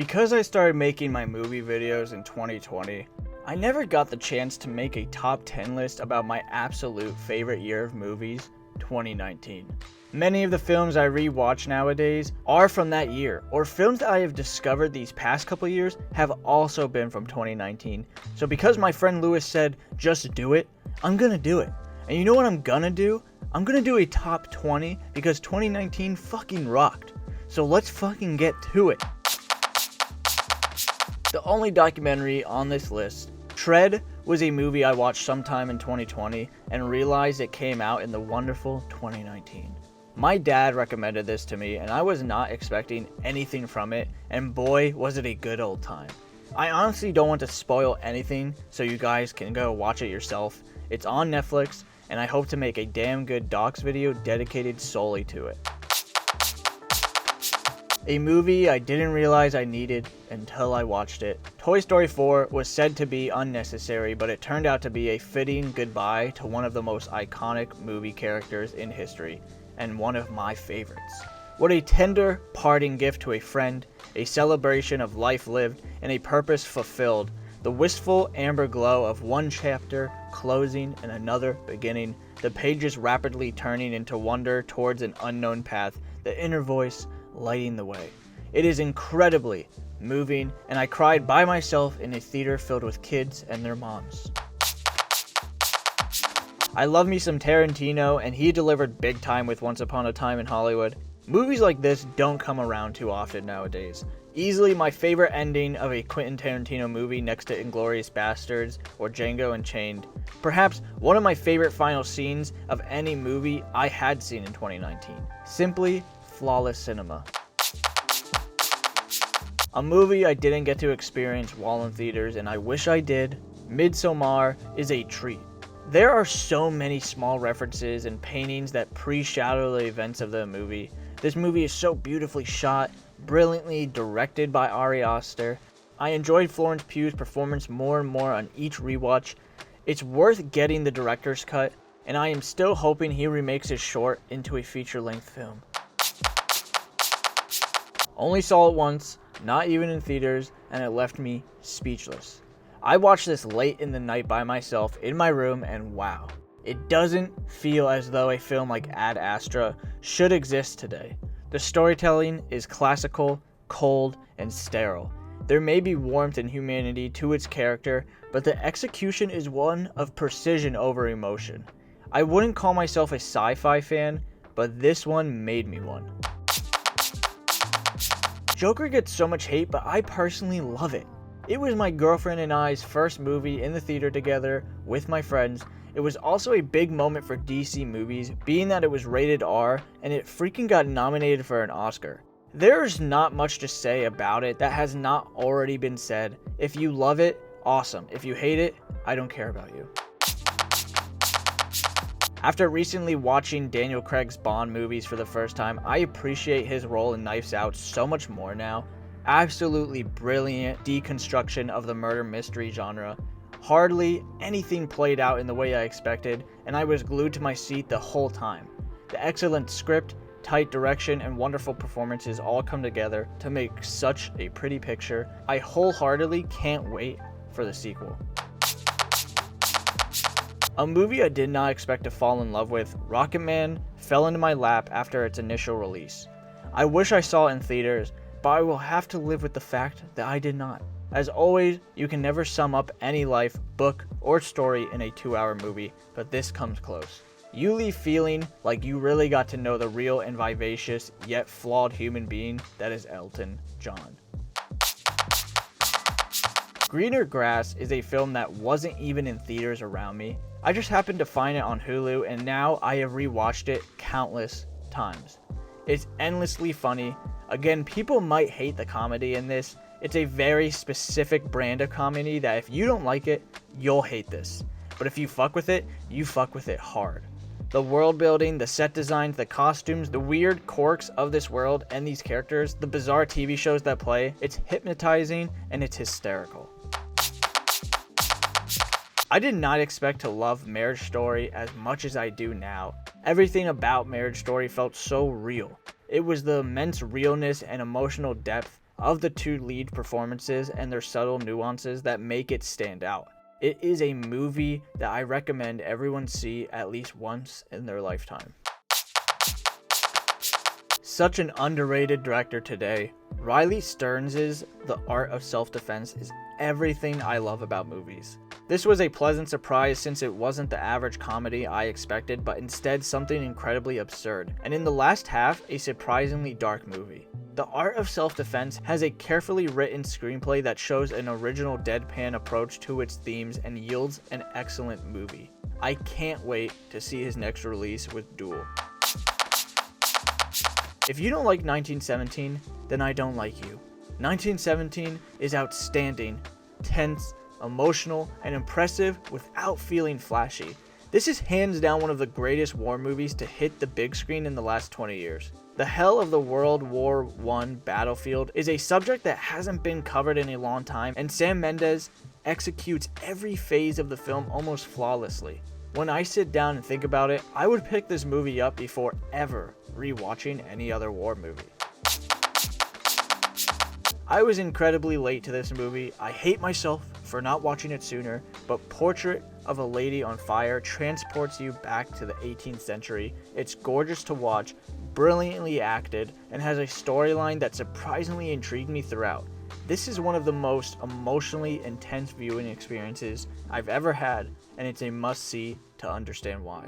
Because I started making my movie videos in 2020, I never got the chance to make a top 10 list about my absolute favorite year of movies, 2019. Many of the films I rewatch nowadays are from that year, or films that I have discovered these past couple years have also been from 2019. So because my friend Lewis said, just do it, I'm gonna do it. And you know what I'm gonna do? I'm gonna do a top 20 because 2019 fucking rocked. So let's fucking get to it. The only documentary on this list, Tread, was a movie I watched sometime in 2020 and realized it came out in the wonderful 2019. My dad recommended this to me and I was not expecting anything from it, and boy was it a good old time. I honestly don't want to spoil anything so you guys can go watch it yourself. It's on Netflix and I hope to make a damn good docs video dedicated solely to it. A movie I didn't realize I needed until I watched it. Toy Story 4 was said to be unnecessary, but it turned out to be a fitting goodbye to one of the most iconic movie characters in history, and one of my favorites. What a tender parting gift to a friend, a celebration of life lived, and a purpose fulfilled. The wistful amber glow of one chapter closing and another beginning, the pages rapidly turning into wonder towards an unknown path, the inner voice lighting the way. It is incredibly moving, and I cried by myself in a theater filled with kids and their moms. I love me some Tarantino, and he delivered big time with Once Upon a Time in Hollywood. Movies like this don't come around too often nowadays. Easily my favorite ending of a Quentin Tarantino movie next to Inglourious Basterds or Django Unchained. Perhaps one of my favorite final scenes of any movie I had seen in 2019. Simply flawless cinema. A movie I didn't get to experience while in theaters, and I wish I did, Midsommar, is a treat. There are so many small references and paintings that pre-shadow the events of the movie. This movie is so beautifully shot, brilliantly directed by Ari Aster. I enjoyed Florence Pugh's performance more and more on each rewatch. It's worth getting the director's cut, and I am still hoping he remakes his short into a feature-length film. Only saw it once, not even in theaters, and it left me speechless. I watched this late in the night by myself in my room, and wow, it doesn't feel as though a film like Ad Astra should exist today. The storytelling is classical, cold, and sterile. There may be warmth and humanity to its character, but the execution is one of precision over emotion. I wouldn't call myself a sci-fi fan, but this one made me one. Joker gets so much hate, but I personally love it. It was my girlfriend and I's first movie in the theater together with my friends. It was also a big moment for DC movies, being that it was rated R, and it freaking got nominated for an Oscar. There's not much to say about it that has not already been said. If you love it, awesome. If you hate it, I don't care about you. After recently watching Daniel Craig's Bond movies for the first time, I appreciate his role in Knives Out so much more now. Absolutely brilliant deconstruction of the murder mystery genre. Hardly anything played out in the way I expected, and I was glued to my seat the whole time. The excellent script, tight direction, and wonderful performances all come together to make such a pretty picture. I wholeheartedly can't wait for the sequel. A movie I did not expect to fall in love with, Rocketman, fell into my lap after its initial release. I wish I saw it in theaters, but I will have to live with the fact that I did not. As always, you can never sum up any life, book, or story in a 2-hour movie, but this comes close. You leave feeling like you really got to know the real and vivacious, yet flawed human being that is Elton John. Greener Grass is a film that wasn't even in theaters around me. I just happened to find it on Hulu, and now I have rewatched it countless times. It's endlessly funny. Again, people might hate the comedy in this. It's a very specific brand of comedy that if you don't like it, you'll hate this. But if you fuck with it, you fuck with it hard. The world building, the set designs, the costumes, the weird quirks of this world and these characters, the bizarre TV shows that play, it's hypnotizing and it's hysterical. I did not expect to love Marriage Story as much as I do now. Everything about Marriage Story felt so real. It was the immense realness and emotional depth of the two lead performances and their subtle nuances that make it stand out. It is a movie that I recommend everyone see at least once in their lifetime. Such an underrated director today, Riley Stearns' The Art of Self-Defense is everything I love about movies. This was a pleasant surprise since it wasn't the average comedy I expected, but instead something incredibly absurd, and in the last half, a surprisingly dark movie. The Art of Self-Defense has a carefully written screenplay that shows an original deadpan approach to its themes and yields an excellent movie. I can't wait to see his next release with Duel. If you don't like 1917, then I don't like you. 1917 is outstanding, tense, emotional, and impressive without feeling flashy. This is hands down one of the greatest war movies to hit the big screen in the last 20 years. The hell of the World War I battlefield is a subject that hasn't been covered in a long time, and Sam Mendes executes every phase of the film almost flawlessly. When I sit down and think about it, I would pick this movie up before ever rewatching any other war movie. I was incredibly late to this movie. I hate myself for not watching it sooner, but Portrait of a Lady on Fire transports you back to the 18th century. It's gorgeous to watch, brilliantly acted, and has a storyline that surprisingly intrigued me throughout. This is one of the most emotionally intense viewing experiences I've ever had, and it's a must-see to understand why.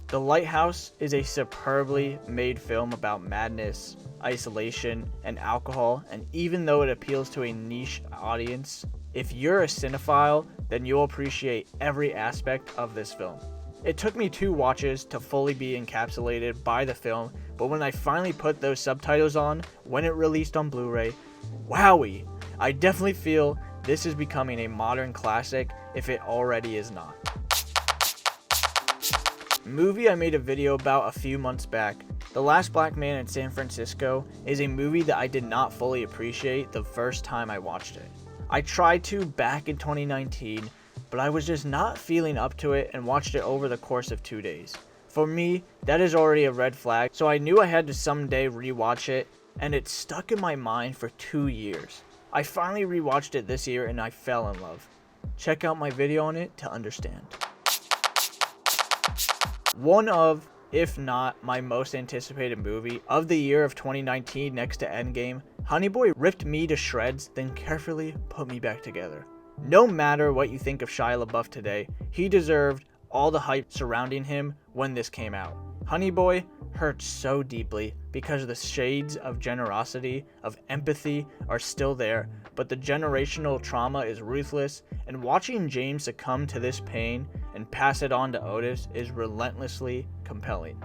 The Lighthouse is a superbly made film about madness, isolation, and alcohol, and even though it appeals to a niche audience, if you're a cinephile, then you'll appreciate every aspect of this film. It took me 2 watches to fully be encapsulated by the film, but when I finally put those subtitles on, when it released on Blu-ray, wowie! I definitely feel this is becoming a modern classic if it already is not. Movie I made a video about a few months back, The Last Black Man in San Francisco, is a movie that I did not fully appreciate the first time I watched it. I tried to back in 2019, but I was just not feeling up to it and watched it over the course of 2 days. For me, that is already a red flag, so I knew I had to someday rewatch it, and it stuck in my mind for 2 years. I finally rewatched it this year and I fell in love. Check out my video on it to understand. One of, if not my most anticipated movie of the year of 2019 next to Endgame, Honey Boy ripped me to shreds, then carefully put me back together. No matter what you think of Shia LaBeouf today, he deserved all the hype surrounding him when this came out. Honey Boy hurts so deeply because the shades of generosity, of empathy are still there, but the generational trauma is ruthless, and watching James succumb to this pain and pass it on to Otis is relentlessly compelling.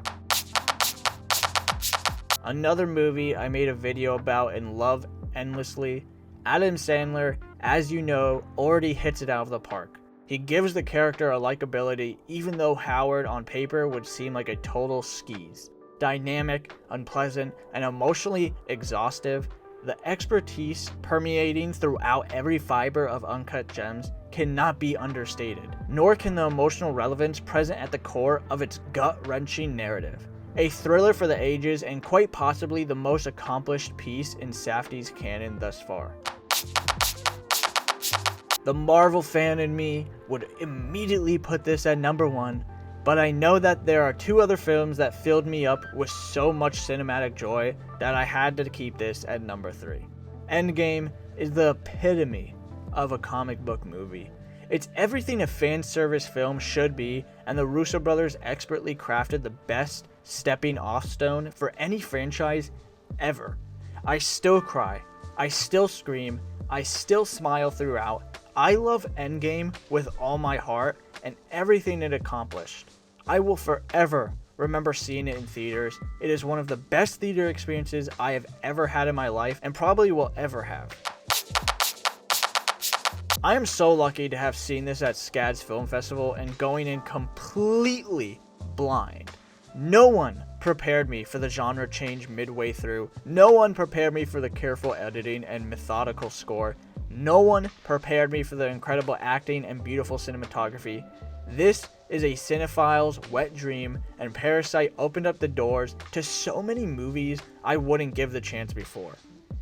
Another movie I made a video about and love endlessly, Adam Sandler, as you know, already hits it out of the park. He gives the character a likability even though Howard on paper would seem like a total skis. Dynamic, unpleasant, and emotionally exhaustive, the expertise permeating throughout every fiber of Uncut Gems cannot be understated, nor can the emotional relevance present at the core of its gut-wrenching narrative. A thriller for the ages and quite possibly the most accomplished piece in Safdie's canon thus far. The Marvel fan in me would immediately put this at number 1, but I know that there are 2 other films that filled me up with so much cinematic joy that I had to keep this at number 3. Endgame is the epitome of a comic book movie. It's everything a fan service film should be, and the Russo brothers expertly crafted the best stepping off stone for any franchise ever. I still cry, I still scream, I still smile throughout. I love Endgame with all my heart and everything it accomplished. I will forever remember seeing it in theaters. It is one of the best theater experiences I have ever had in my life and probably will ever have. I am so lucky to have seen this at SCAD's Film Festival and going in completely blind. No one prepared me for the genre change midway through. No one prepared me for the careful editing and methodical score. No one prepared me for the incredible acting and beautiful cinematography. This is a cinephile's wet dream, and Parasite opened up the doors to so many movies I wouldn't give the chance before.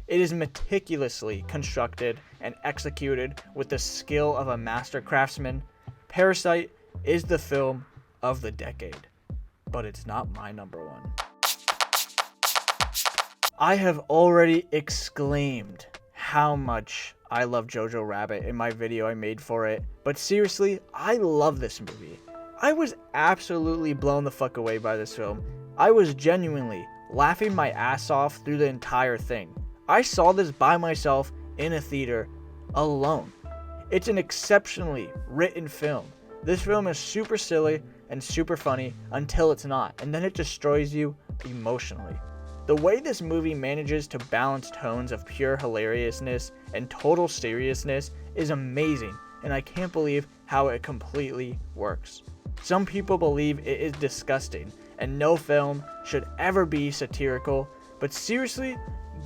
It is meticulously constructed and executed with the skill of a master craftsman. Parasite is the film of the decade, but it's not my number one. I have already exclaimed how much I love Jojo Rabbit in my video I made for it, but seriously, I love this movie. I was absolutely blown the fuck away by this film. I was genuinely laughing my ass off through the entire thing. I saw this by myself in a theater alone. It's an exceptionally written film. This film is super silly and super funny until it's not, and then it destroys you emotionally. The way this movie manages to balance tones of pure hilariousness and total seriousness is amazing, and I can't believe how it completely works. Some people believe it is disgusting, and no film should ever be satirical, but seriously,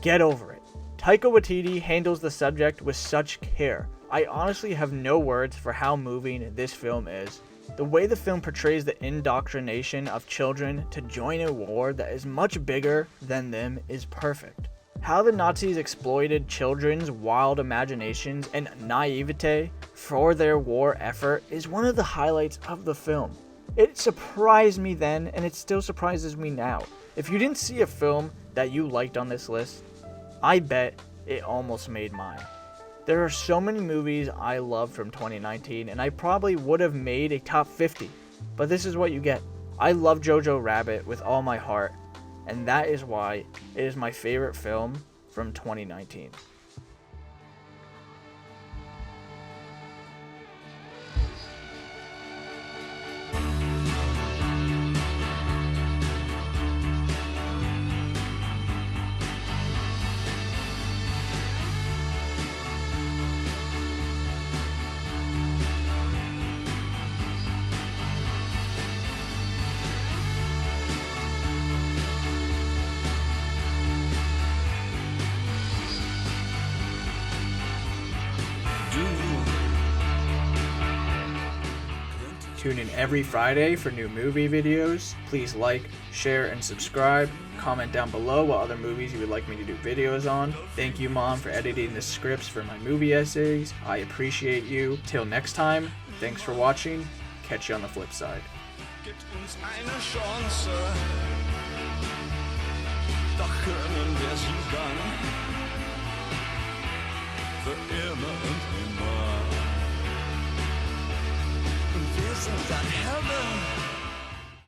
get over it. Taika Waititi handles the subject with such care. I honestly have no words for how moving this film is. The way the film portrays the indoctrination of children to join a war that is much bigger than them is perfect. How the Nazis exploited children's wild imaginations and naivete for their war effort is one of the highlights of the film. It surprised me then, and it still surprises me now. If you didn't see a film that you liked on this list, I bet it almost made mine. There are so many movies I love from 2019, and I probably would have made a top 50, but this is what you get. I love Jojo Rabbit with all my heart, and that is why it is my favorite film from 2019. Tune in every Friday for new movie videos. Please like, share, and subscribe. Comment down below what other movies you would like me to do videos on. Thank you, Mom, for editing the scripts for my movie essays. I appreciate you. Till next time, thanks for watching. Catch you on the flip side. Gibt uns eine Chance, doch können wir sie dann für immer und immer. Und wir sind dann Heaven.